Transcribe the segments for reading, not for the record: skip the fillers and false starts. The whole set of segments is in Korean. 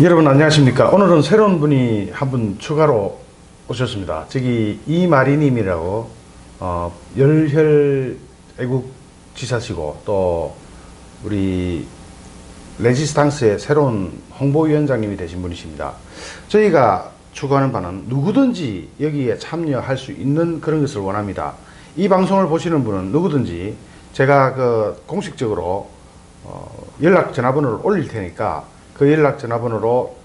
여러분 안녕하십니까. 오늘은 새로운 분이 한 분 추가로 오셨습니다. 저기 이마리님이라고 열혈 애국 지사시고 또 우리 레지스탕스의 새로운 홍보위원장님이 되신 분이십니다. 저희가 추구하는 바는 누구든지 여기에 참여할 수 있는 그런 것을 원합니다. 이 방송을 보시는 분은 누구든지 제가 공식적으로 연락 전화번호를 올릴 테니까 그 연락 전화번호로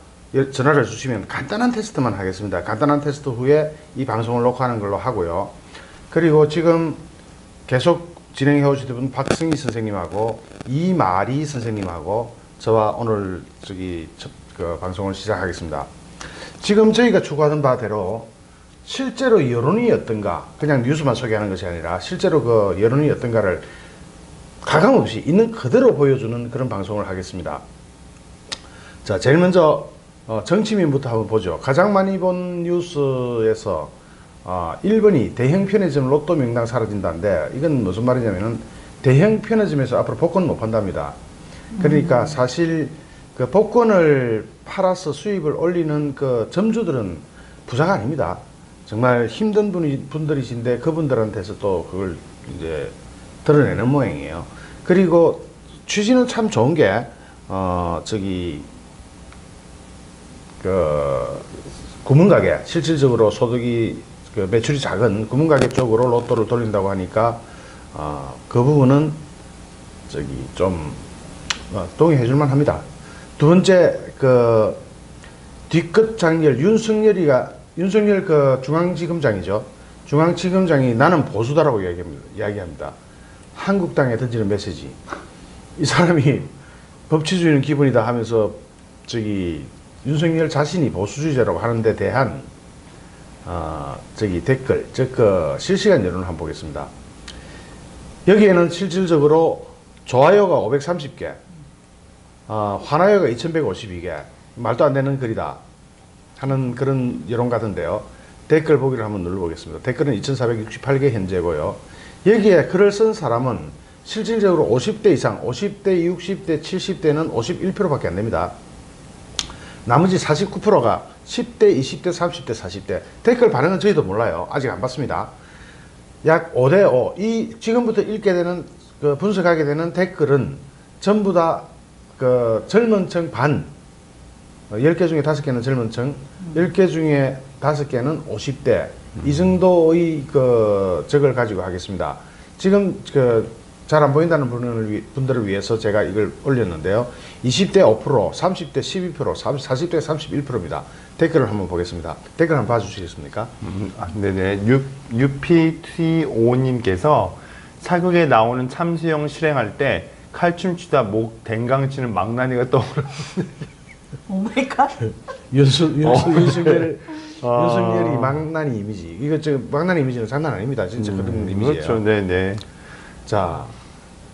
전화를 주시면 간단한 테스트만 하겠습니다. 간단한 테스트 후에 이 방송을 녹화하는 걸로 하고요. 그리고 지금 계속 진행해 오시던 분 박승희 선생님하고 이마리 선생님하고 저와 오늘 방송을 시작하겠습니다. 지금 저희가 추구하는 바대로 실제로 여론이 어떤가, 그냥 뉴스만 소개하는 것이 아니라 실제로 그 여론이 어떤가를 가감없이 있는 그대로 보여주는 그런 방송을 하겠습니다. 자, 제일 먼저 정치민부터 한번 보죠. 가장 많이 본 뉴스에서 1번이 대형 편의점 로또 명당 사라진다는데, 이건 무슨 말이냐면은 대형 편의점에서 앞으로 복권 못 판답니다. 그러니까 사실 그 복권을 팔아서 수입을 올리는 그 점주들은 부자가 아닙니다. 정말 힘든 분들이신데 그분들한테서 또 그걸 이제 드러내는 모양이에요. 그리고 취지는 참 좋은 게 구멍가게, 실질적으로 소득이 매출이 작은 구멍가게 쪽으로 로또를 돌린다고 하니까 그 부분은 좀 동의해 줄만 합니다. 두 번째, 뒤끝 장렬 윤석열 중앙지검장이죠. 중앙지검장이 나는 보수다라고 이야기합니다. 한국당에 던지는 메시지. 이 사람이 법치주의는 기본이다 하면서 윤석열 자신이 보수주의자라고 하는데 대한 댓글, 실시간 여론을 한번 보겠습니다. 여기에는 실질적으로 좋아요가 530개, 환하여가 2152개, 말도 안 되는 글이다 하는 그런 여론 같은데요. 댓글 보기를 한번 눌러보겠습니다. 댓글은 2468개 현재고요. 여기에 글을 쓴 사람은 실질적으로 50대 이상, 50대, 60대, 70대는 51%밖에 안 됩니다. 나머지 49%가 10대, 20대, 30대, 40대. 댓글 반응은 저희도 몰라요. 아직 안 봤습니다. 약 5대5. 지금부터 읽게 되는, 분석하게 되는 댓글은 전부 다 젊은 층 반. 10개 중에 5개는 젊은 층, 10개 중에 5개는 50대. 이 정도의 적을 가지고 하겠습니다. 지금 잘 안 보인다는 분들을 위해서 제가 이걸 올렸는데요. 20대 5%, 30대 12%, 40대 31%입니다. 댓글을 한번 보겠습니다. 댓글 한번 봐주시겠습니까? 네네. UPT5님께서 사극에 나오는 참수형 실행할 때 칼춤 추다 목 댕강 치는 망나니가 떠오르는데. 오마이갓. 윤석열이 망나니 이미지. 이거 망나니 이미지는 장난 아닙니다. 진짜 그런 이미지예요. 그렇죠. 네네. 자,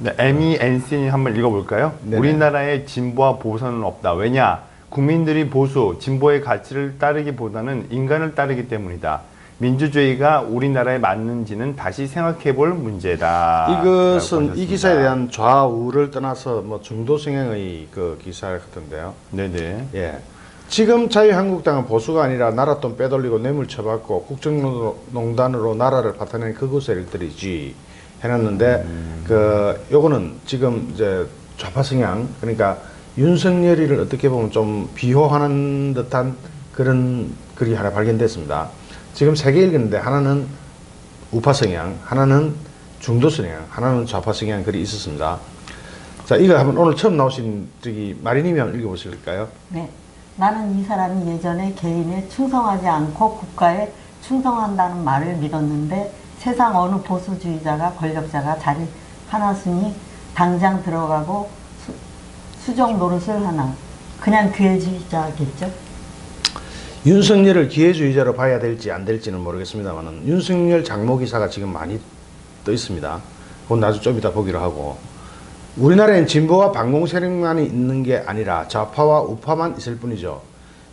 MENC 한번 읽어볼까요? 네네. 우리나라에 진보와 보수는 없다. 왜냐? 국민들이 보수, 진보의 가치를 따르기보다는 인간을 따르기 때문이다. 민주주의가 우리나라에 맞는지는 다시 생각해볼 문제다. 이것은 이 기사에 대한 좌우를 떠나서 중도 성향의 기사 같은데요. 네네. 예. 지금 자유한국당은 보수가 아니라 나라 돈 빼돌리고 뇌물 쳐받고 국정농단으로 나라를 파탄낸 그곳의 일들이지 해놨는데, 요거는 지금 이제 좌파 성향, 그러니까 윤석열이를 어떻게 보면 좀 비호하는 듯한 그런 글이 하나 발견됐습니다. 지금 3개 읽었는데 하나는 우파 성향, 하나는 중도 성향, 하나는 좌파 성향 글이 있었습니다. 자, 이거 한번 오늘 처음 나오신 마리님이 한번 읽어보실까요? 네. 나는 이 사람이 예전에 개인에 충성하지 않고 국가에 충성한다는 말을 믿었는데 세상 어느 보수주의자가 권력자가 자리 하나순위 당장 들어가고 수정 노릇을 하나. 그냥 기회주의자겠죠? 윤석열을 기회주의자로 봐야 될지 안 될지는 모르겠습니다만 윤석열 장모기사가 지금 많이 떠 있습니다. 그건 나중에 좀 이따 보기로 하고, 우리나라엔 진보와 반공 세력만이 있는 게 아니라 좌파와 우파만 있을 뿐이죠.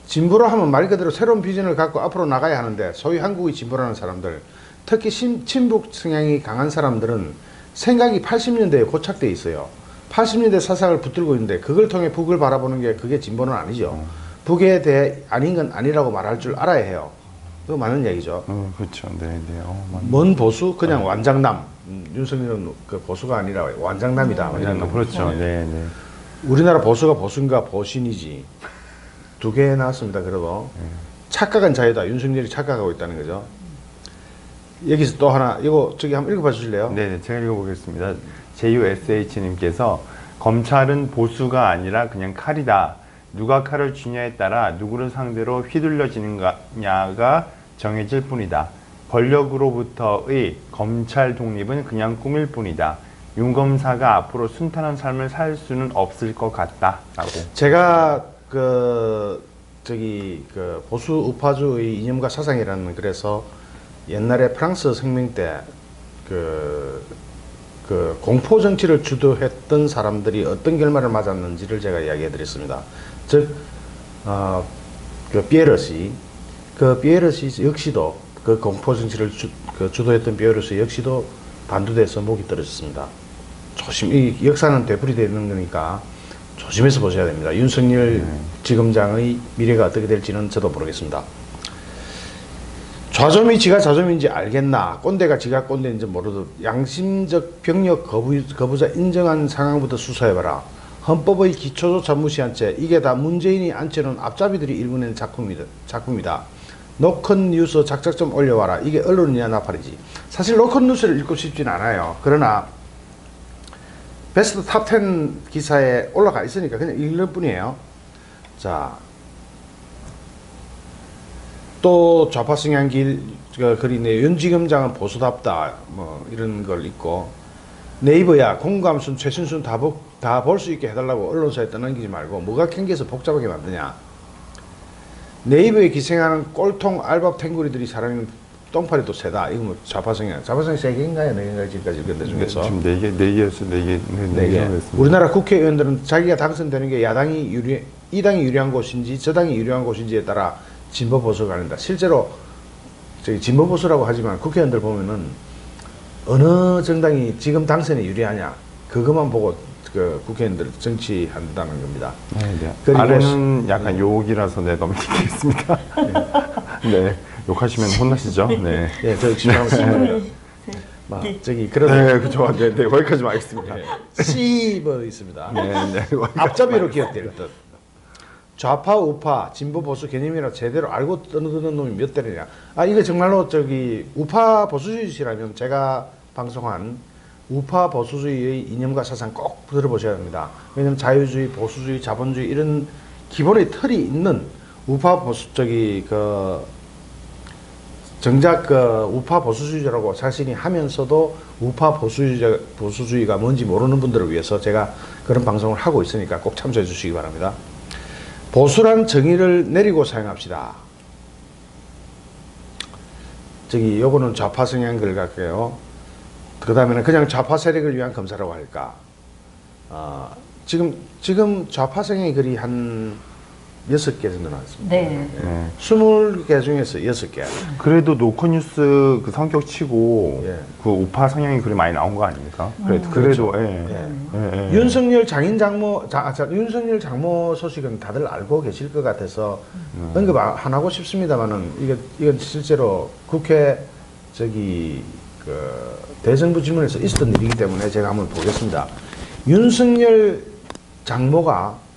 진보로 하면 말 그대로 새로운 비전을 갖고 앞으로 나가야 하는데, 소위 한국의 진보라는 사람들, 특히 친북 성향이 강한 사람들은 생각이 80년대에 고착돼 있어요. 80년대 사상을 붙들고 있는데 그걸 통해 북을 바라보는 게 그게 진보는 아니죠. 북에 대해 아닌 건 아니라고 말할 줄 알아야 해요. 그거 맞는 얘기죠. 그렇죠. 네, 네. 맞네. 뭔 보수? 그냥 완장남. 윤석열은 그 보수가 아니라 완장남이다. 뭐 이런 거. 그렇죠. 네, 네. 우리나라 보수가 보수인가 보신이지. 두 개 나왔습니다. 그래도 착각은 자유다. 윤석열이 착각하고 있다는 거죠. 여기서 또 하나 이거 저기 한번 읽어봐 주실래요? 네, 제가 읽어보겠습니다. JUSH님께서 검찰은 보수가 아니라 그냥 칼이다. 누가 칼을 쥐냐에 따라 누구를 상대로 휘둘러지느냐가 정해질 뿐이다. 권력으로부터의 검찰 독립은 그냥 꿈일 뿐이다. 윤 검사가 앞으로 순탄한 삶을 살 수는 없을 것 같다라고. 제가 그 보수 우파주의 이념과 사상이라는 그래서 옛날에 프랑스 혁명 때 그 공포 정치를 주도했던 사람들이 어떤 결말을 맞았는지를 제가 이야기해 드렸습니다. 즉, 그 피에르시 역시도 그 공포 정치를 주도했던 피에르시 역시도 반두대에서 목이 떨어졌습니다. 이 역사는 되풀이되는 거니까 조심해서 보셔야 됩니다. 윤석열 지검장의 미래가 어떻게 될지는 저도 모르겠습니다. 좌좀이 지가 좌좀인지 알겠나, 꼰대가 지가 꼰대인지 모르듯 양심적 병력 거부자 인정한 상황부터 수사해봐라. 헌법의 기초조차 무시한 채 이게 다 문재인이 앉혀놓은 앞잡이들이 일궈낸 작품이다. 노컷 뉴스 작작 좀 올려와라. 이게 언론이냐 나팔이지. 사실 노컷 뉴스를 읽고 싶진 않아요. 그러나 베스트 탑 10 기사에 올라가 있으니까 그냥 읽는 뿐이에요. 자, 또 좌파 성향 글이네. 윤지검장은 보수답다. 뭐 이런 걸 읽고, 네이버야 공감순 최신순 다 볼 수 있게 해달라고 언론사에 떠넘기지 말고 뭐가 캥겨서 복잡하게 만드냐. 네이버에 기생하는 꼴통 알밥 탱구리들이 사람이 똥파리 또 세다. 이거 뭐 좌파 성향 세 개인가요? 네 개인가요? 지금까지 읽은 데 중에서 지금 네 개. 네 개. 우리나라 국회의원들은 자기가 당선되는 게 이 당이 유리한 곳인지 저 당이 유리한 곳인지에 따라 진보 보수가 가린다. 실제로 저기 진보 보수라고 하지만 국회의원들 보면은 어느 정당이 지금 당선에 유리하냐 그것만 보고 그 국회의원들 정치한다는 겁니다. 네. 그리고 아래는 약간 욕이라서 네, 넘기겠습니다. 네. 욕하시면 혼나시죠? 네. 예, 저 지나가겠습니다. 저기 그래도 네, 그렇죠. 네, 네, 거기까지만 하겠습니다. C버 있습니다. 네, 네. 앞잡이로 기억될 듯. 좌파, 우파, 진보, 보수 개념이라 제대로 알고 떠드는 놈이 몇 대냐. 이거 정말로 저기 우파 보수주의시라면 제가 방송한 우파 보수주의의 이념과 사상 꼭 들어보셔야 합니다. 왜냐면 자유주의, 보수주의, 자본주의 이런 기본의 틀이 있는 우파 보수 정작 우파 보수주의자라고 자신이 하면서도 우파 보수주의가 뭔지 모르는 분들을 위해서 제가 그런 방송을 하고 있으니까 꼭 참조해 주시기 바랍니다. 보수란 정의를 내리고 사용합시다. 요거는 좌파 성향 글 같고요. 그 다음에는 그냥 좌파 세력을 위한 검사라고 할까. 지금 좌파 성향의 글이 한 6개 정도 나왔습니다. 네. 20개 중에서 6개. 그래도 노컷뉴스 그 성격 치고 예. 그 우파 성향이 그리 많이 나온 거 아닙니까? 그래도 예. 윤석열 윤석열 장모 소식은 다들 알고 계실 것 같아서 언급 안 하고 싶습니다만은 이건 실제로 국회 대정부 질문에서 있었던 일이기 때문에 제가 한번 보겠습니다. 윤석열 장모가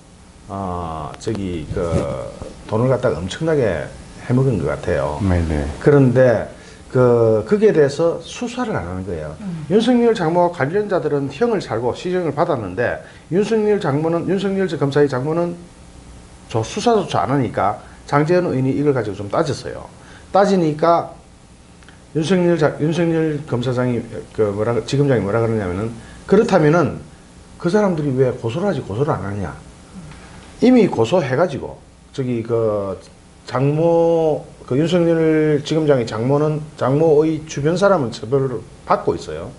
돈을 갖다가 엄청나게 해먹은 것 같아요. 네네. 그런데 거기에 대해서 수사를 안 하는 거예요. 윤석열 장모와 관련자들은 형을 살고 시정을 받았는데 윤석열 검사의 장모는 수사조차 안 하니까 장제원 의원이 이걸 가지고 좀 따졌어요. 따지니까 윤석열 검사장이 지검장이 뭐라 그러냐면은 그렇다면은 그 사람들이 왜 고소를 안 하냐? 이미 고소해가지고 윤석열 지검장의 장모의 주변 사람은 처벌을 받고 있어요.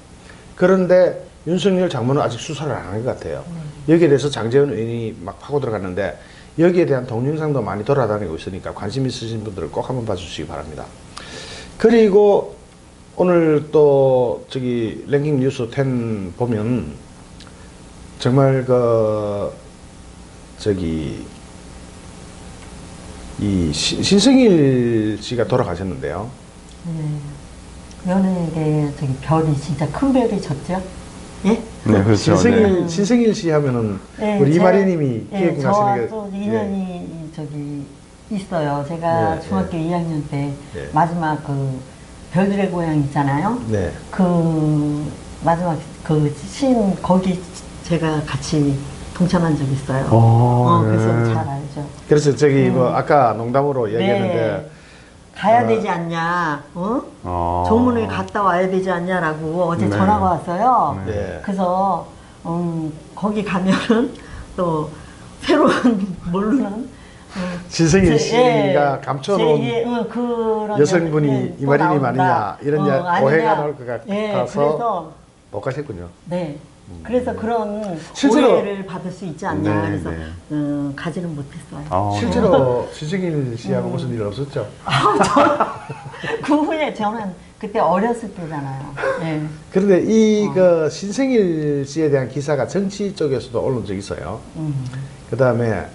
그런데 윤석열 장모는 아직 수사를 안 한 것 같아요. 여기에 대해서 장제원 의원이 막 파고 들어갔는데 여기에 대한 동영상도 많이 돌아다니고 있으니까 관심 있으신 분들은 꼭 한번 봐주시기 바랍니다. 그리고 오늘 또 랭킹 뉴스 10 보면 정말 이 신승일 씨가 돌아가셨는데요. 네. 연예계 저기 별이 진짜 큰 별이 졌죠? 예? 네, 그렇죠. 네. 신승일 씨 하면은 네, 우리 제- 이마리님이 예, 기억나시는 저와 게 또 예. 인연이 저기 있어요. 제가 네, 중학교 2학년 때 네. 마지막 그 별들의 고향 있잖아요. 네. 그 마지막 그 씬 거기 제가 같이 동참한 적 있어요. 그래서 네. 잘 알죠. 그래서 저기 뭐 아까 농담으로 이야기했는데 네. 가야 되지 않냐, 조문을 갔다 와야 되지 않냐라고 어제 네. 전화가 왔어요. 네. 그래서 거기 가면은 또 새로운 모르는 신승일 제- 예, 씨가 감춰놓은 그런 여성분이 또 이마리님 나온다. 아니냐, 이런 아니냐. 오해가 나올 것 같아서 그래서 못 가셨군요. 네. 그래서 그런 실제로- 오해를 받을 수 있지 않냐. 네, 그래서 네. 가지는 못했어요. 실제로 신승일 씨하고 무슨 일 없었죠? 그 후에 저는 그때 어렸을 때잖아요. 네. 그런데 그 신승일 씨에 대한 기사가 정치 쪽에서도 올라온 적이 있어요. 그 다음에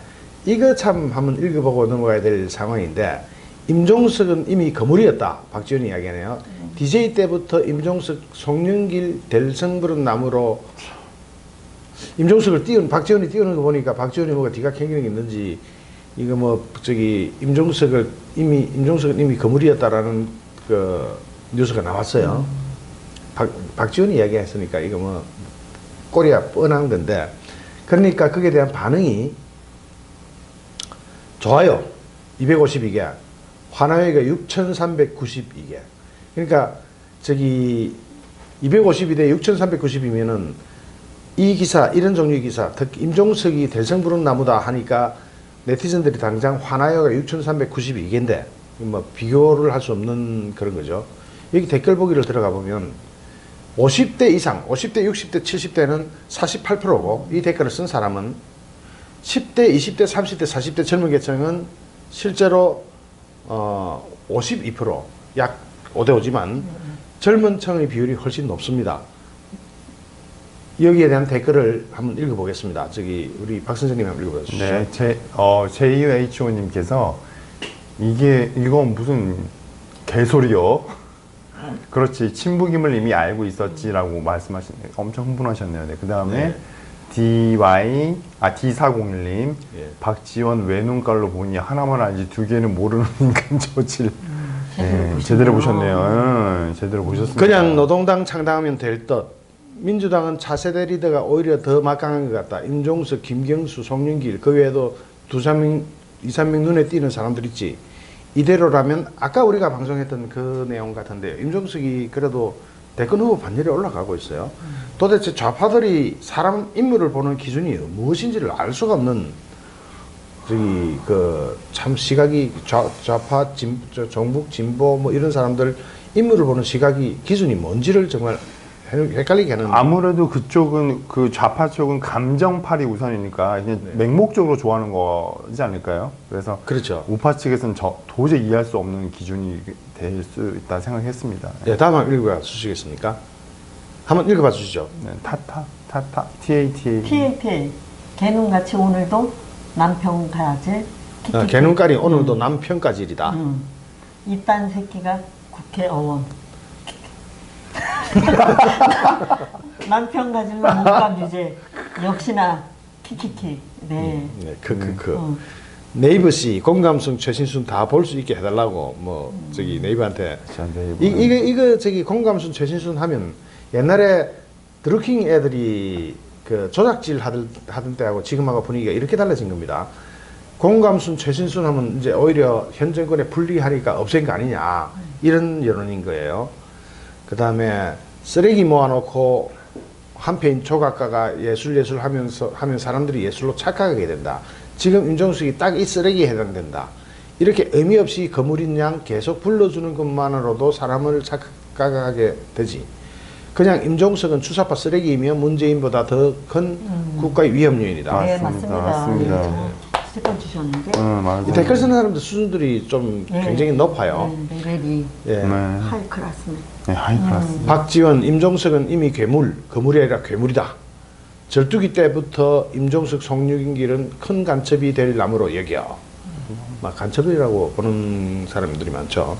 이거 참 한번 읽어보고 넘어가야 될 상황인데, 임종석은 이미 거물이었다. 박지원이 이야기하네요. DJ 때부터 임종석, 송영길, 델성부른 나무로 임종석을 박지원이 띄우는 거 보니까 박지원이 뭐가 뒤가 캥기는 게 있는지, 이거 뭐 저기 임종석은 이미 거물이었다라는 그 뉴스가 나왔어요. 박지원이 이야기했으니까 이거 뭐 꼬리야 뻔한 건데, 그러니까 거기에 대한 반응이 좋아요. 252개. 화나회가 6,392개. 그러니까 저기 252대 6,390이면은 이 기사, 이런 종류의 기사, 특히 임종석이 대성부른 나무다 하니까 네티즌들이 당장 화나회가 6,392개인데 뭐 비교를 할 수 없는 그런 거죠. 여기 댓글 보기를 들어가 보면 50대 이상, 50대, 60대, 70대는 48%고, 이 댓글을 쓴 사람은 10대, 20대, 30대, 40대 젊은 계층은 실제로 52%, 약 5대5지만 젊은 층의 비율이 훨씬 높습니다. 여기에 대한 댓글을 한번 읽어보겠습니다. 저기 우리 박 선생님 한번 읽어보시죠. 네, JUHO님께서 이건 무슨 개소리요? 그렇지, 친북임을 이미 알고 있었지라고 말씀하시네요. 엄청 흥분하셨네요. 네, 그 다음에 D401님, 예. 박지원 외눈깔로 보니 하나만 알지 두 개는 모르는 인간 저질. 제대로 제대로 보시네요. 보셨네요. 제대로 보셨습니다. 그냥 노동당 창당하면 될 듯. 민주당은 차세대 리더가 오히려 더 막강한 것 같다. 임종석, 김경수, 송영길, 그 외에도 2-3명 눈에 띄는 사람들 있지. 이대로라면 아까 우리가 방송했던 그 내용 같은데요. 임종석이 그래도 대권 후보 반열에 올라가고 있어요. 도대체 좌파들이 사람 인물을 보는 기준이 무엇인지를 알 수가 없는 저기 그 참 시각이 좌파 정북 진보 뭐 이런 사람들 인물을 보는 시각이 기준이 뭔지를 정말 헷갈리게 하는. 아무래도 그쪽은 그 좌파 쪽은 감정팔이 우선이니까 그냥 맹목적으로 좋아하는 거지 않을까요? 그래서 그렇죠. 우파 측에서는 도저히 이해할 수 없는 기준이 될 수 있다 생각했습니다. 네, 다음 한번 읽어봐 주시겠습니까? 한번 읽어봐 주시죠. 네, TATA. TATA. 개눈같이 오늘도 남편가질 개눈깔이 오늘도 남편까지이다. 이딴 새끼가 국회의원. 남편 가지고 문감 유죄. 역시나 키키키. 네. 네, 네이버 씨 공감성 최신순 다 볼 수 있게 해달라고 뭐 저기 네이버한테 자, 네이버. 이거 저기 공감순 최신순 하면 옛날에 드루킹 애들이 그 조작질 하던 때하고 지금하고 분위기가 이렇게 달라진 겁니다. 공감순 최신순 하면 이제 오히려 현 정권에 불리하니까 없앤 거 아니냐 이런 여론인 거예요. 그 다음에 쓰레기 모아놓고 한편 조각가가 예술 하면 사람들이 예술로 착각하게 된다. 지금 임종석이 딱 이 쓰레기에 해당된다. 이렇게 의미 없이 거물인 양 계속 불러주는 것만으로도 사람을 착각하게 되지. 그냥 임종석은 주사파 쓰레기이며 문재인보다 더 큰 국가의 위험 요인이다. 네, 맞습니다. 맞습니다. 맞습니다. 스티커 주셨는데. 맞아요. 이 댓글 쓰는 사람들 수준들이 좀 네. 굉장히 높아요. 네, 레벨이 예. 네. 하이 클래스네. 네, 하이클래스. 박지원, 임종석은 이미 거물이 아니라 괴물이다. 절두기 때부터 임종석, 송영길은 큰 간첩이 될 나무로 여겨. 막 간첩이라고 보는 사람들이 많죠.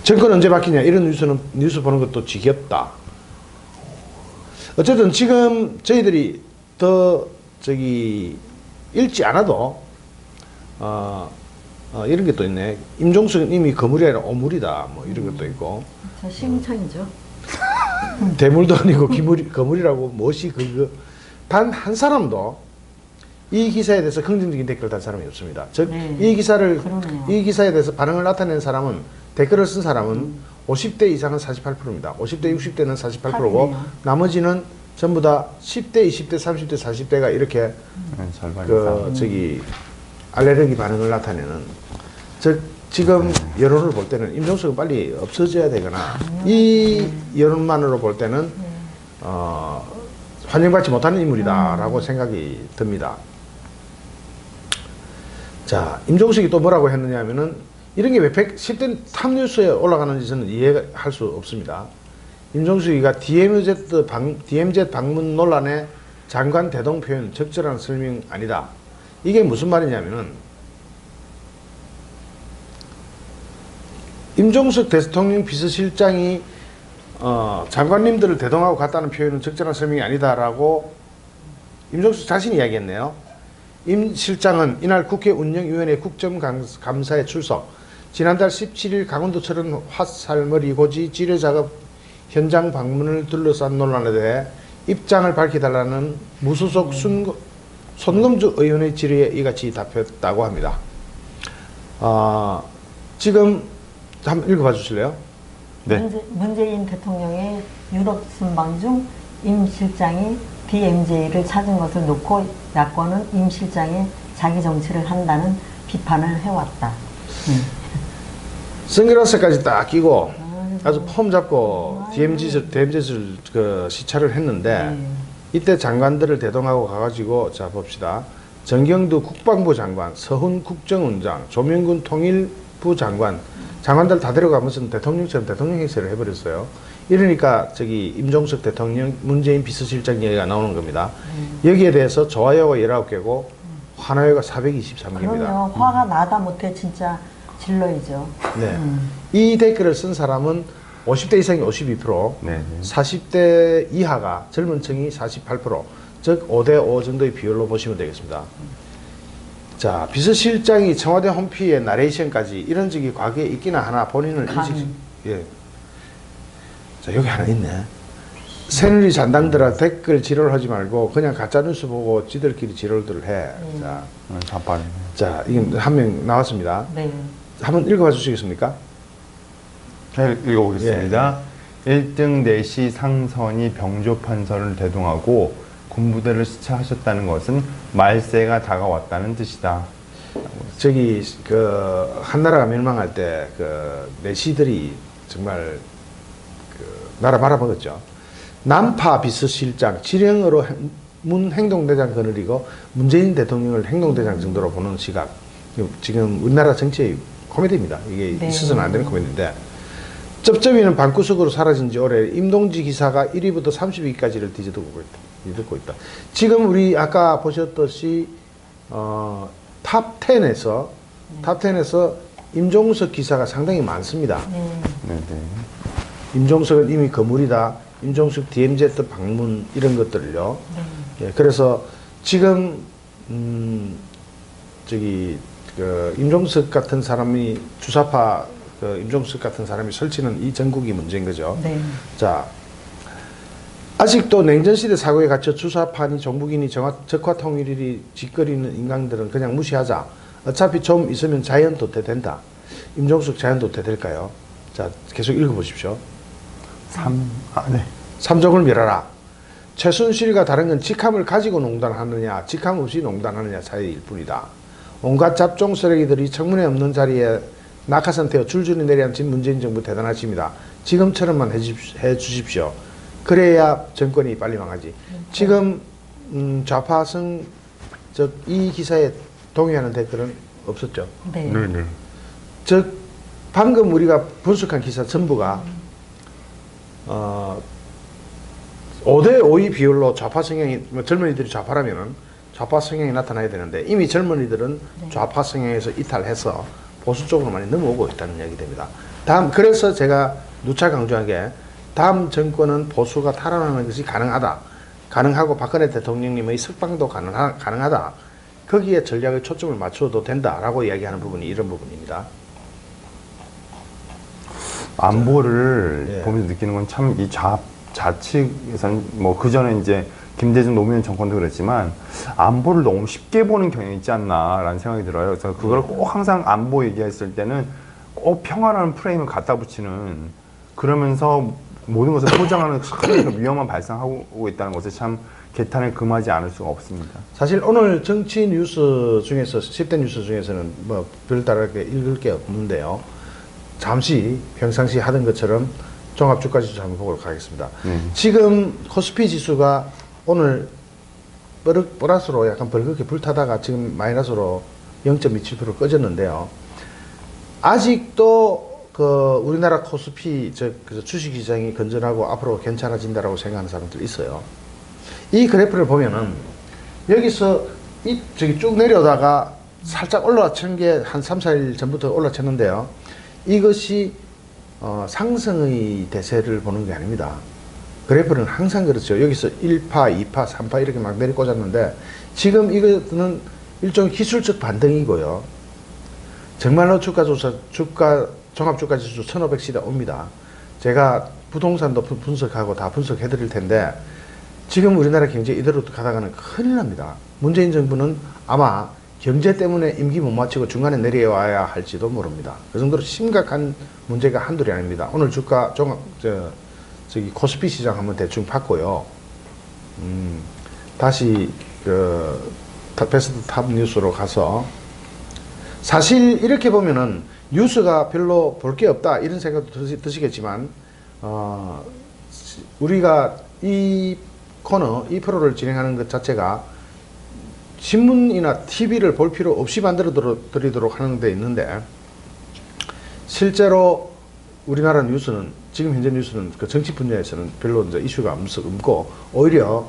정권 언제 바뀌냐 이런 뉴스 보는 것도 지겹다. 어쨌든 지금 저희들이 더 읽지 않아도 이런 게 또 있네. 임종석은 이미 거물이 아니라 오물이다. 뭐 이런 것도 있고. 저 시궁창이죠. 대물도 아니고 거물이라고 무엇이 단 한 사람도 이 기사에 대해서 긍정적인 댓글을 단 사람이 없습니다. 즉, 네, 이 그러네요. 기사에 대해서 반응을 나타낸 사람은, 댓글을 쓴 사람은 50대 이상은 48%입니다. 50대, 60대는 48%고, 합이네요. 나머지는 전부 다 10대, 20대, 30대, 40대가 이렇게 절반 이상. 알레르기 반응을 나타내는. 즉, 지금 여론을 볼 때는 임종석은 빨리 없어져야 되거나, 이 여론만으로 볼 때는, 환영받지 못하는 인물이다라고 생각이 듭니다. 자, 임종석이 또 뭐라고 했느냐 하면은, 이런 게 왜 10대 탑뉴스에 올라가는지 저는 이해할 수 없습니다. 임종석이가 DMZ 방문 논란의 장관 대동 표현 적절한 설명 아니다. 이게 무슨 말이냐면은, 임종석 대통령 비서실장이 장관님들을 대동하고 갔다는 표현은 적절한 설명이 아니다라고 임종석 자신이 이야기했네요. 임 실장은 이날 국회 운영위원회 국정감사에 출석, 지난달 17일 강원도철원 화살머리 고지 치료작업 현장 방문을 둘러싼 논란에 대해 입장을 밝혀달라는 무소속 손금주 의원의 질의에 이같이 답했다고 합니다. 지금 한번 읽어봐 주실래요? 네. 문재인 대통령의 유럽 순방 중 임 실장이 DMZ를 찾은 것을 놓고 야권은 임 실장의 자기 정치를 한다는 비판을 해왔다. 선글라스까지 딱 끼고 아주 폼 잡고 DMZ를 시찰을 했는데 이때 장관들을 대동하고 가가지고 자 봅시다. 정경두 국방부 장관, 서훈 국정원장, 조명군 통일부 장관들 다 데려가면서 대통령처럼 대통령 행세를 해버렸어요. 이러니까 임종석 대통령, 문재인 비서실장 얘기가 나오는 겁니다. 여기에 대해서 좋아요가 19개고 화나요가 423개입니다. 그럼요. 화가 나다 못해 진짜 질러이죠. 네. 이 댓글을 쓴 사람은 50대 이상이 52%, 네. 40대 이하가 젊은 층이 48%, 즉 5대5 정도의 비율로 보시면 되겠습니다. 자, 비서실장이 청와대 홈피에 나레이션까지 이런 적이 과거에 있기나 하나 본인을 예. 자, 여기 하나 있네. 새누리 잔당들아 댓글 지랄 하지 말고 그냥 가짜뉴스 보고 지들끼리 지랄들을 해. 자, 자빨. 자, 이게 한 명 나왔습니다. 네. 한번 읽어봐 주시겠습니까? 잘 읽어보겠습니다. 1등 내시 상선이 병조판서를 대동하고 군부대를 시찰하셨다는 것은 말세가 다가왔다는 뜻이다. 한나라가 멸망할 때 내시들이 정말 나라 말아먹었죠. 남파 비서실장 지령으로 문 행동대장 거느리고 문재인 대통령을 행동대장 정도로 보는 시각. 지금 우리나라 정치의 코미디입니다. 이게 네. 있어서는 안 되는 코미디인데, 쩝쩝이는 방구석으로 사라진 지 오래 임동지 기사가 1위부터 30위까지를 뒤집고 있다. 지금 우리 아까 보셨듯이 탑10에서 임종석 기사가 상당히 많습니다. 네. 임종석은 이미 거물이다. 임종석 DMZ 방문 이런 것들을요. 예, 그래서 지금 임종석 같은 사람이 주사파 임종석 같은 사람이 설치는 이 전국이 문제인 거죠. 네. 자, 아직도 냉전시대 사고에 갇혀 주사파니 종북이니 적화 통일이 짓거리는 인간들은 그냥 무시하자. 어차피 좀 있으면 자연 도태된다. 임종석 자연 도태될까요? 자, 계속 읽어보십시오. 3종을 멸하라. 최순실과 다른 건 직함을 가지고 농단하느냐 직함 없이 농단하느냐 차이일 뿐이다. 온갖 잡종 쓰레기들이 청문회 없는 자리에 낙하산 태워 줄줄이 내려앉힌 문재인 정부 대단하십니다. 지금처럼만 해주십시오. 그래야 정권이 빨리 망하지. 지금 좌파성 이 기사에 동의하는 댓글은 없었죠. 네. 즉 방금 우리가 분석한 기사 전부가 5대5의 비율로 좌파 성향이 젊은이들이 좌파라면은 좌파 성향이 나타나야 되는데 이미 젊은이들은 네. 좌파 성향에서 이탈해서 보수 쪽으로 많이 넘어오고 있다는 이야기 됩니다. 그래서 제가 누차 강조한 게 다음 정권은 보수가 탈환하는 것이 가능하고 박근혜 대통령님의 석방도 가능하다. 거기에 전략의 초점을 맞춰도 된다라고 이야기하는 부분이 이런 부분입니다. 안보를 예. 보면서 느끼는 건 참 이 좌측에서는 뭐 그전에 이제 김대중 노무현 정권도 그랬지만 안보를 너무 쉽게 보는 경향이 있지 않나라는 생각이 들어요. 그래서 그걸 꼭 항상 안보 얘기했을 때는 꼭 평화라는 프레임을 갖다 붙이는, 그러면서 모든 것을 포장하는 큰 위험한 발상하고 있다는 것에 참 개탄을 금하지 않을 수가 없습니다. 사실 오늘 정치 뉴스 중에서 10대 뉴스 중에서는 뭐 별다르게 읽을 게 없는데요. 잠시 평상시 하던 것처럼 종합주가지수 한번 보도록 하겠습니다. 지금 코스피 지수가 오늘 플러스로 약간 벌겋게 불타다가 지금 마이너스로 0.27% 꺼졌는데요. 아직도 그 우리나라 코스피 그래서 주식시장이 건전하고 앞으로 괜찮아진다라고 생각하는 사람들 있어요. 이 그래프를 보면은 여기서 저기 쭉 내려다가 살짝 올라친 게 한 3, 4일 전부터 올라쳤는데요. 이것이 상승의 대세를 보는 게 아닙니다. 그래프는 항상 그렇죠. 여기서 1파, 2파, 3파 이렇게 막 내리꽂았는데 지금 이거는 일종의 기술적 반등이고요. 정말로 종합주가지수 1500시대 옵니다. 제가 부동산도 분석하고 다 분석해 드릴 텐데 지금 우리나라 경제 이대로 가다가는 큰일 납니다. 문재인 정부는 아마 경제 때문에 임기 못 마치고 중간에 내려와야 할지도 모릅니다. 그 정도로 심각한 문제가 한둘이 아닙니다. 오늘 주가 저기 코스피 시장 한번 대충 봤고요. 다시 베스트 탑 뉴스로 가서 사실 이렇게 보면은 뉴스가 별로 볼 게 없다 이런 생각도 드시겠지만 우리가 이 코너, 이 프로를 진행하는 것 자체가 신문이나 TV를 볼 필요 없이 만들어 드리도록 하는 데 있는데 실제로 우리나라 뉴스는 지금 현재 뉴스는 그 정치 분야에서는 별로 이제 이슈가 없고 오히려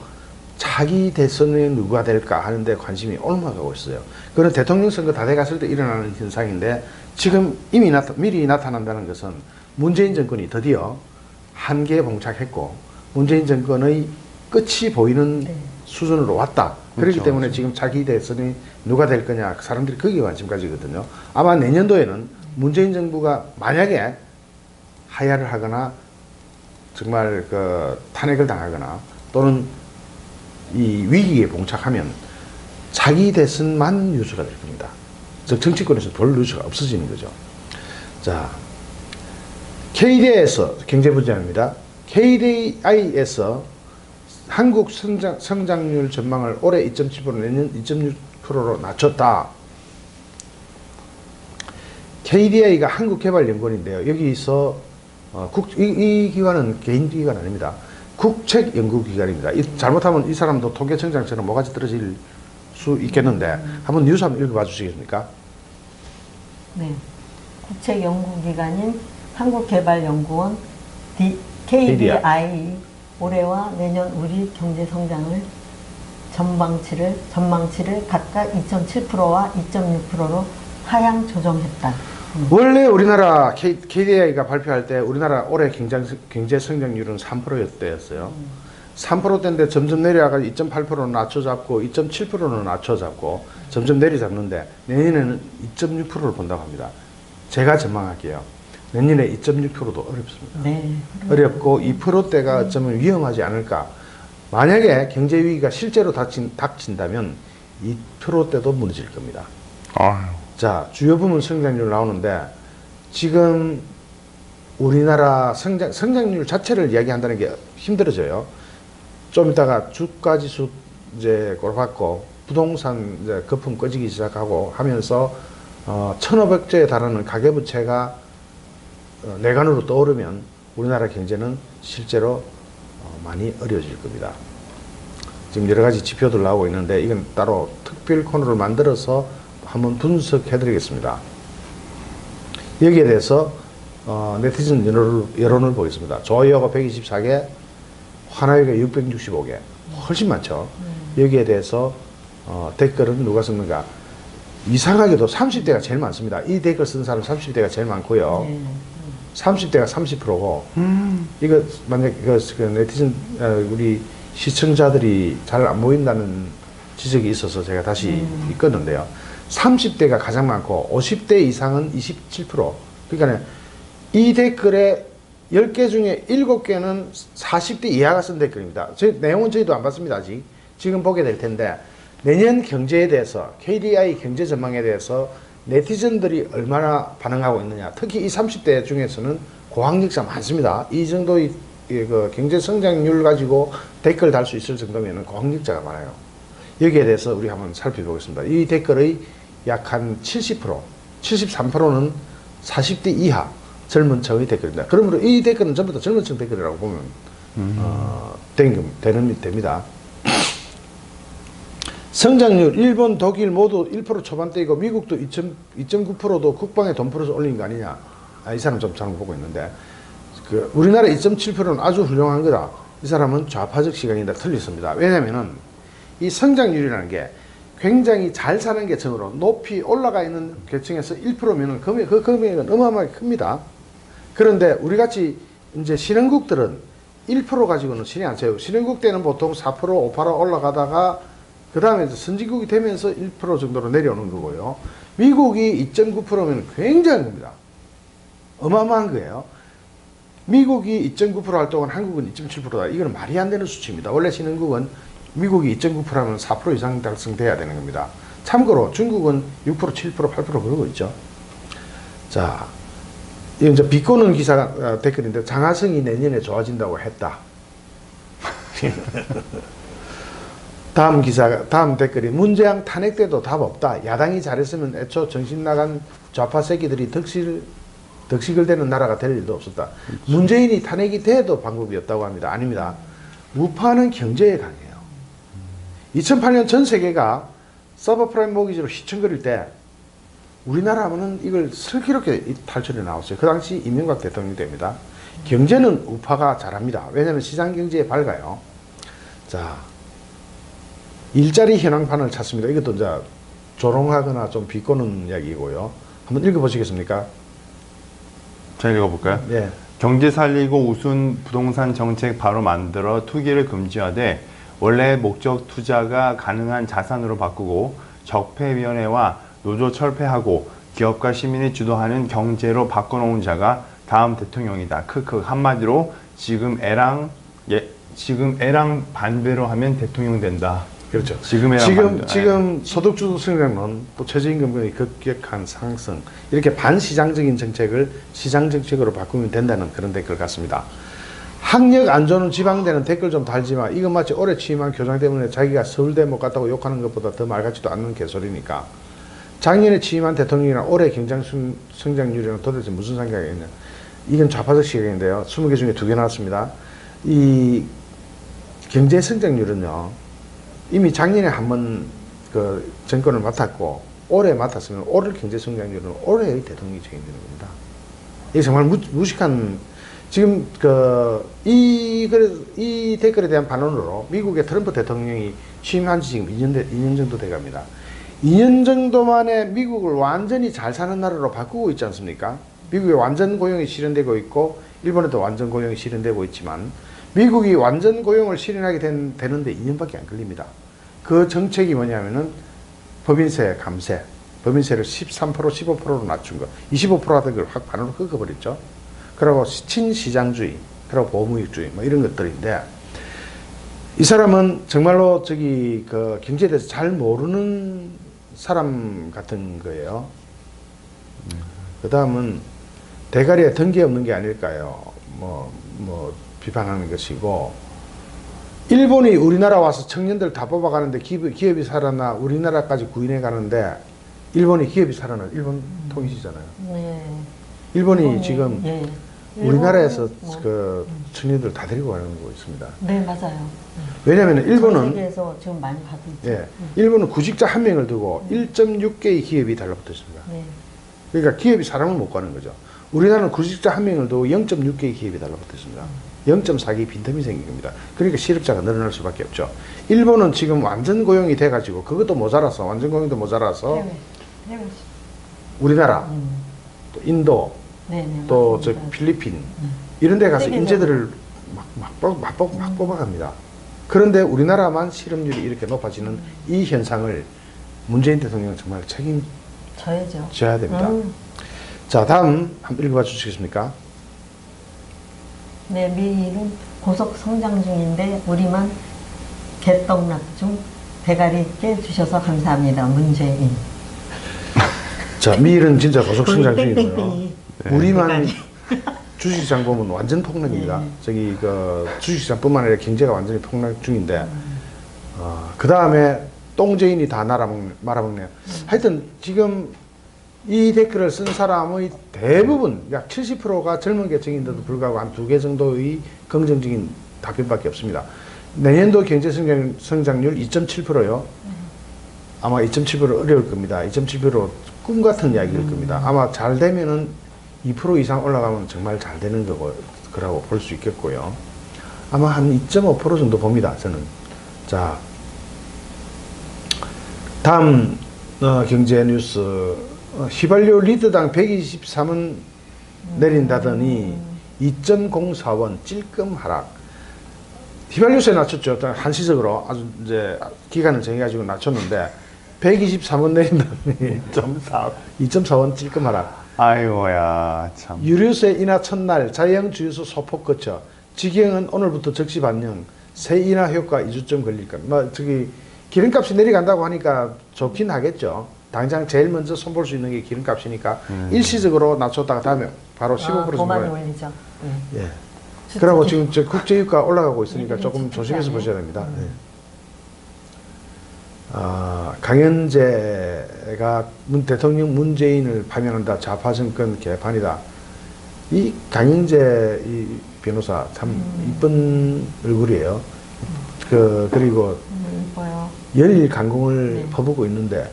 자기 대선에 누가 될까 하는데 관심이 옮아가고 있어요. 그런 대통령 선거 다 돼갔을 때 일어나는 현상인데 지금 이미 미리 나타난다는 것은 문재인 정권이 드디어 한계에 봉착했고 문재인 정권의 끝이 보이는 수준으로 왔다. 그렇기 그렇죠, 때문에 그렇죠. 지금 자기 대선이 누가 될 거냐 사람들이 거기에 관심 가지거든요. 아마 내년도에는 문재인 정부가 만약에 하야를 하거나 정말 그 탄핵을 당하거나 또는 이 위기에 봉착하면 자기 대선만 뉴스가 될 겁니다. 즉 정치권에서 볼 뉴스가 없어지는 거죠. 자, KDI에서 경제분야입니다. KDI에서 한국 성장률 전망을 올해 2.7% 내년 2.6%로 낮췄다. KDI가 한국개발연구원인데요. 여기서 이 기관은 개인 기관 아닙니다. 국책연구기관입니다. 잘못하면 이 사람도 통계청장처럼 뭐가지 떨어질 수 있겠는데 한번 뉴스 한번 읽어봐 주시겠습니까? 네. 국책연구기관인 한국개발연구원 KDI 올해와 내년 우리 경제 성장을 전망치를 각각 2.7%와 2.6%로 하향 조정했다. 원래 우리나라 KDI가 발표할 때 우리나라 올해 경제 성장률은 3%였대였어요. 3%대인데 점점 내려가서 2.8%로 낮춰잡고 2.7%로 낮춰잡고 점점 내려잡는데 내년에는 2.6%를 본다고 합니다. 제가 전망할게요. 내년에 2.6%도 어렵습니다. 네. 어렵고 2%대가 어쩌면 위험하지 않을까. 만약에 경제 위기가 실제로 닥친다면 2%대도 무너질 겁니다. 자, 주요 부문 성장률 나오는데 지금 우리나라 성장률 자체를 이야기한다는 게 힘들어져요. 좀 이따가 주가지수 이제 골봤고 부동산 이제 거품 꺼지기 시작하고 하면서 1,500조에 달하는 가계부채가 내관으로 떠오르면 우리나라 경제는 실제로 많이 어려워질 겁니다. 지금 여러 가지 지표들 나오고 있는데 이건 따로 특별 코너를 만들어서 한번 분석해 드리겠습니다. 여기에 대해서 네티즌 여론을 보겠습니다. 좋아요가 124개, 화나위가 665개, 훨씬 많죠. 여기에 대해서 댓글은 누가 썼는가? 이상하게도 30대가 제일 많습니다. 이 댓글 쓴 사람 30대가 제일 많고요. 30대가 30%고, 이거 만약 그 네티즌, 우리 시청자들이 잘 안 보인다는 지적이 있어서 제가 다시 읽었는데요. 30대가 가장 많고, 50대 이상은 27%. 그러니까 이 댓글에 10개 중에 7개는 40대 이하가 쓴 댓글입니다. 내용은 저희도 안 봤습니다, 아직. 지금 보게 될 텐데, 내년 경제에 대해서, KDI 경제 전망에 대해서 네티즌들이 얼마나 반응하고 있느냐. 특히 이 30대 중에서는 고학력자 많습니다. 이 정도의 그 경제 성장률 가지고 댓글 달 수 있을 정도면 고학력자가 많아요. 여기에 대해서 우리 한번 살펴보겠습니다. 이 댓글의 약 한 70%, 73%는 40대 이하 젊은 층의 댓글입니다. 그러므로 이 댓글은 전부 다 젊은 층 댓글이라고 보면 됩니다. 성장률 일본, 독일 모두 1% 초반대이고 미국도 2.9%도 국방에 돈 풀어서 올린 거 아니냐. 이 사람 좀 잘못 보고 있는데 우리나라 2.7%는 아주 훌륭한 거다. 이 사람은 좌파적 시각인데 틀렸습니다. 왜냐면은 이 성장률이라는 게 굉장히 잘 사는 계층으로 높이 올라가 있는 계층에서 1%면은 그 금액은 어마어마하게 큽니다. 그런데 우리같이 이제 신흥국들은 1% 가지고는 신이 안 쳐요. 신흥국 때는 보통 4%, 5% 올라가다가 그 다음에 선진국이 되면서 1% 정도로 내려오는 거고요. 미국이 2.9%면 굉장한 겁니다. 어마어마한 거예요. 미국이 2.9%할 동안 한국은 2.7%다. 이거는 말이 안 되는 수치입니다. 원래 신흥국은 미국이 2.9%하면 4% 이상 달성돼야 되는 겁니다. 참고로 중국은 6%, 7%, 8% 그러고 있죠. 자, 이건 이제 비꼬는 기사 댓글인데 장하성이 내년에 좋아진다고 했다. 다음 댓글이 문재양 탄핵 때도 답 없다. 야당이 잘했으면 애초 정신 나간 좌파 새끼들이 덕식을 대는 나라가 될 일도 없었다. 문재인이 탄핵이 돼도 방법이 없다고 합니다. 아닙니다. 우파는 경제에 강해요. 2008년 전 세계가 서브프라임 모기지로 휘청거릴 때 우리나라 하면은 이걸 슬기롭게 탈출해 나왔어요. 그 당시 이명박 대통령이 됩니다. 경제는 우파가 잘합니다. 왜냐하면 시장 경제에 밝아요. 자, 일자리 현황판을 찾습니다. 이것도 이제 조롱하거나 좀 비꼬는 이야기고요. 한번 읽어보시겠습니까? 제가 읽어볼까요? 네. 경제 살리고 우순 부동산 정책 바로 만들어 투기를 금지하되 원래 목적 투자가 가능한 자산으로 바꾸고 적폐위원회와 노조 철폐하고 기업과 시민이 주도하는 경제로 바꿔놓은 자가 다음 대통령이다. 크크. 한마디로 지금 애랑 반배로 하면 대통령 된다. 그렇죠. 지금 소득주도 성장론, 또 최저임금의 급격한 상승, 이렇게 반시장적인 정책을 시장 정책으로 바꾸면 된다는 그런 댓글 같습니다. 학력 안 좋은 지방대는 댓글 좀 달지만 이건 마치 올해 취임한 교장 때문에 자기가 서울대 못 갔다고 욕하는 것보다 더 말 같지도 않는 개소리니까. 작년에 취임한 대통령이랑 올해 경장 성장률이랑 도대체 무슨 상관이 있냐. 이건 좌파적 시각인데요. 20개 중에 2개 나왔습니다. 이 경제 성장률은요, 이미 작년에 한번 그 정권을 맡았고 올해 맡았으면 올해 경제 성장률은 올해의 대통령이 책임지는 겁니다. 이게 정말 무식한. 지금 이 댓글에 대한 반론으로 미국의 트럼프 대통령이 취임한 지 지금 2년 정도 돼갑니다. 2년 정도 만에 미국을 완전히 잘 사는 나라로 바꾸고 있지 않습니까? 미국의 완전 고용이 실현되고 있고 일본에도 완전 고용이 실현되고 있지만 미국이 완전 고용을 실현하게 되는데 2년밖에 안 걸립니다. 그 정책이 뭐냐면은 법인세 감세, 법인세를 13%, 15%로 낮춘 거, 25% 하던 걸 확 반으로 꺾어버렸죠. 그리고 친시장주의, 그리고 보호무역주의, 뭐 이런 것들인데, 이 사람은 정말로 그 경제에 대해서 잘 모르는 사람 같은 거예요. 그 다음은 대가리에 던기 없는 게 아닐까요? 비판하는 것이고, 일본이 우리나라 와서 청년들 다 뽑아가는데 기업이 살아나 우리나라까지 구인해 가는데 일본이 기업이 살아나 일본 통일이잖아요. 네. 일본이 지금 예. 우리나라에서 그 청년들 다 데리고 가는 거 있습니다. 네, 맞아요. 왜냐하면 전 일본은 세계에서 지금 많이 가고 있죠. 일본은 구직자 1명을 두고 1.6개의 기업이 달라붙어 있습니다. 네. 그러니까 기업이 사람을 못 가는 거죠. 우리나라는 구직자 한 명을 더 0.6개의 기업이 달라붙었습니다. 0.4개의 빈틈이 생긴 겁니다. 그러니까 실업자가 늘어날 수밖에 없죠. 일본은 지금 완전 고용이 돼가지고 그것도 모자라서 완전 고용도 모자라서 해외. 우리나라, 또 인도, 네네. 또 저 맞습니다. 필리핀 이런 데 가서 세계적으로. 인재들을 막 뽑아갑니다. 그런데 우리나라만 실업률이 이렇게 높아지는 이 현상을 문재인 대통령은 정말 책임져야 저야죠. 됩니다. 자, 다음 한번 읽어봐 주시겠습니까? 네, 미일은 고속 성장 중인데 우리만 개떡락 중 대가리 깨주셔서 감사합니다. 문재인. 자, 미일은 진짜 고속 성장 중이고요. 땡땡땡이. 우리만 주식시장 보면 완전 폭락입니다. 네. 저기 그 주식시장뿐만 아니라 경제가 완전히 폭락 중인데 그 다음에 똥재인이 다 말아먹네요. 하여튼 지금 이 댓글을 쓴 사람의 대부분 약 70%가 젊은 계층인데도 불구하고 한 2개 정도의 긍정적인 답변밖에 없습니다. 내년도 경제 성장률 2.7%요. 아마 2.7% 어려울 겁니다. 2.7% 꿈 같은 이야기일 겁니다. 아마 잘 되면은 2% 이상 올라가면 정말 잘 되는 거라고 볼 수 있겠고요. 아마 한 2.5% 정도 봅니다. 저는. 자, 다음 경제 뉴스. 휘발유 리터당 123원 내린다더니 2.04원 찔끔 하락. 휘발유세 낮췄죠. 한시적으로 아주 이제 기간을 정해가지고 낮췄는데 123원 내린다더니 2.4원 찔끔 하락. 아이고야 참. 유류세 인하 첫날 자영 주유소 소폭 거쳐 직영은 오늘부터 적시 반영 세 인하 효과 2주쯤 걸릴 겁니다. 저기 기름값이 내려간다고 하니까 좋긴 하겠죠. 당장 제일 먼저 손볼 수 있는 게 기름값이니까 일시적으로 낮췄다가 다음에 바로 15% 더 많이 정도. 올리죠. 예. 그리고 지금 저 국제유가 올라가고 있으니까 조금 진짜 조심해서 아니에요? 보셔야 됩니다. 예. 강현재가 대통령 문재인을 파면한다. 좌파 정권 개판이다. 이 강현재 이 변호사 참 이쁜 얼굴이에요. 그리고 이뻐요. 열일 강공을 네. 퍼붓고 있는데,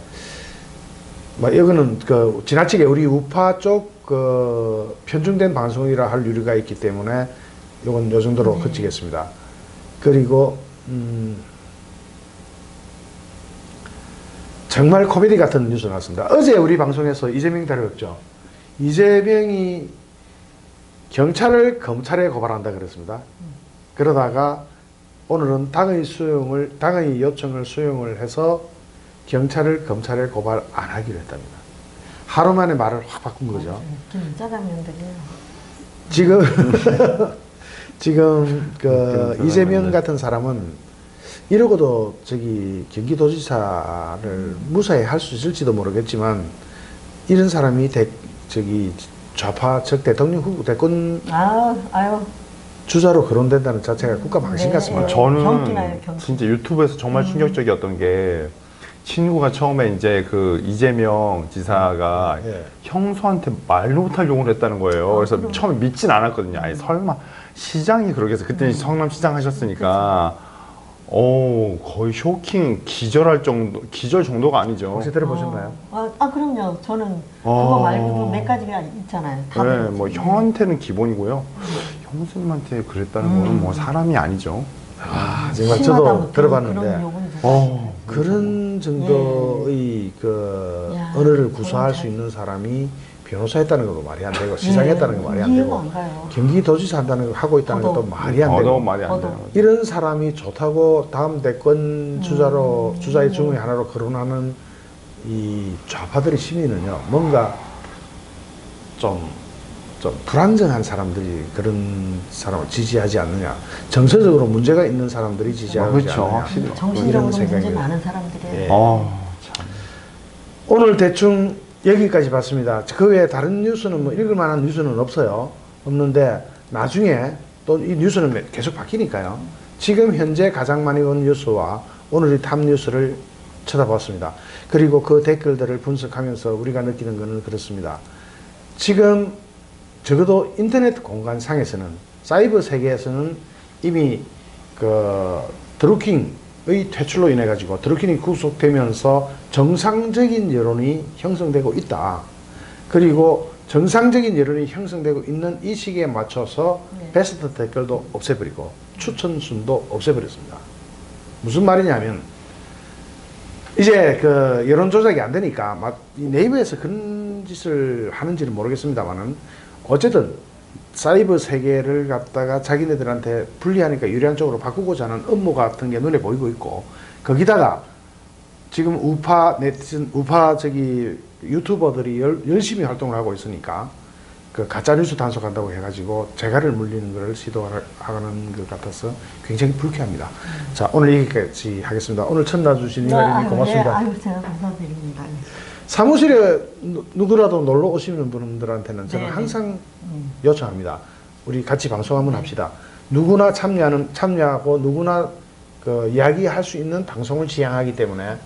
이거는 지나치게 우리 우파 쪽 편중된 방송이라 할 유리가 있기 때문에 이건 요 정도로 네. 그치겠습니다. 그리고 정말 코미디 같은 뉴스 나왔습니다. 어제 우리 방송에서 이재명 다뤘죠. 이재명이 경찰을 검찰에 고발한다 그랬습니다. 그러다가 오늘은 당의 요청을 수용을 해서 경찰을 검찰에 고발 안 하기로 했답니다. 하루 만에 말을 확 바꾼 거죠. 진짜 장면들이에요. 지금 이재명 같은 사람은 이러고도 경기도지사를 무사히 할 수 있을지도 모르겠지만 이런 사람이 좌파 즉 대통령 후보 대권 아유. 주자로 거론된다는 자체가 국가 망신 네. 같습니다. 저는 경기 나요, 경기. 진짜 유튜브에서 정말 충격적이었던 게 친구가 처음에 이제 그 이재명 지사가 예. 형수한테 말도 못할 욕을 했다는 거예요. 그래서 그럼. 처음에 믿진 않았거든요. 아니 설마 시장이 그렇게 해서 그때는 성남시장 하셨으니까 거의 쇼킹 기절 정도가 아니죠. 혹시 들어보셨나요? 그럼요. 저는 그거 말고도 몇 가지가 있잖아요. 다 네, 들었지. 뭐 형한테는 기본이고요. 형수님한테 그랬다는 거는 뭐 사람이 아니죠. 정말 심하다 저도 뭐 들어봤는데 그런 욕은 진짜 그런 정도의 야, 언어를 구사할 그건 수 잘- 있는 사람이 변호사했다는 것도 말이 안 되고 시장했다는 거 말이 안 이해가 되고 안 가요. 경기도지사 한다는 거 하고 있다는 것도 더더욱. 말이 안 더더욱 되고 말이 안 더더욱. 돼요. 이런 사람이 좋다고 다음 대권 주자의 중에 하나로 거론하는 이 좌파들의 심리는요, 뭔가 좀 불안정한 사람들이 그런 사람을 지지하지 않느냐, 정서적으로 문제가 있는 사람들이 지지하지 그렇죠. 않느냐, 확실히. 정신적으로 이런 문제 생각이 많은 사람들이에요. 예. 참. 오늘 대충 여기까지 봤습니다. 그 외에 다른 뉴스는 읽을 만한 뉴스는 없는데 나중에 또 이 뉴스는 계속 바뀌니까요. 지금 현재 가장 많이 온 뉴스와 오늘의 탑 뉴스를 쳐다봤습니다. 그리고 그 댓글들을 분석하면서 우리가 느끼는 것은 그렇습니다. 지금 적어도 인터넷 공간상에서는, 사이버 세계에서는 이미 드루킹의 퇴출로 인해 가지고 드루킹이 구속되면서 정상적인 여론이 형성되고 있다. 그리고 정상적인 여론이 형성되고 있는 이 시기에 맞춰서 네. 베스트 댓글도 없애버리고 추천순도 없애버렸습니다. 무슨 말이냐면 이제 그 여론 조작이 안 되니까 이 네이버에서 그런 짓을 하는지는 모르겠습니다만은 어쨌든 사이버 세계를 갖다가 자기네들한테 불리하니까 유리한 쪽으로 바꾸고자 하는 업무 같은 게 눈에 보이고 있고, 거기다가 지금 우파 네티즌, 우파 유튜버들이 열심히 활동을 하고 있으니까 그 가짜뉴스 단속한다고 해가지고 재갈을 물리는 것을 시도하는 것 같아서 굉장히 불쾌합니다. 자, 오늘 여기까지 하겠습니다. 오늘 첫나 주신 이가리님 고맙습니다. 네, 아유, 제가 감사드립니다. 사무실에 누구라도 놀러 오시는 분들한테는 저는 네, 항상 요청합니다. 우리 같이 방송 한번 합시다. 누구나 참여하고 누구나 그 이야기할 수 있는 방송을 지향하기 때문에.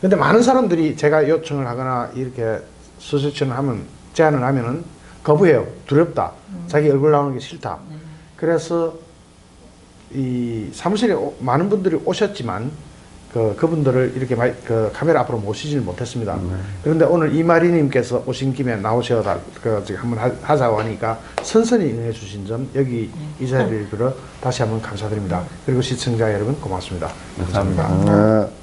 근데 많은 사람들이 제가 요청을 하거나 이렇게 서제천을 하면, 제안을 하면은 거부해요. 두렵다. 자기 얼굴 나오는 게 싫다. 그래서 이 사무실에 많은 분들이 오셨지만 그분들을 이렇게 그 카메라 앞으로 모시지는 못했습니다. 그런데 오늘 이마리님께서 오신 김에 나오셔다 한번 하자고 하니까 선선히 응해 주신 점, 여기 이 자리를 빌어 다시 한번 감사드립니다. 그리고 시청자 여러분 고맙습니다. 감사합니다. 감사합니다.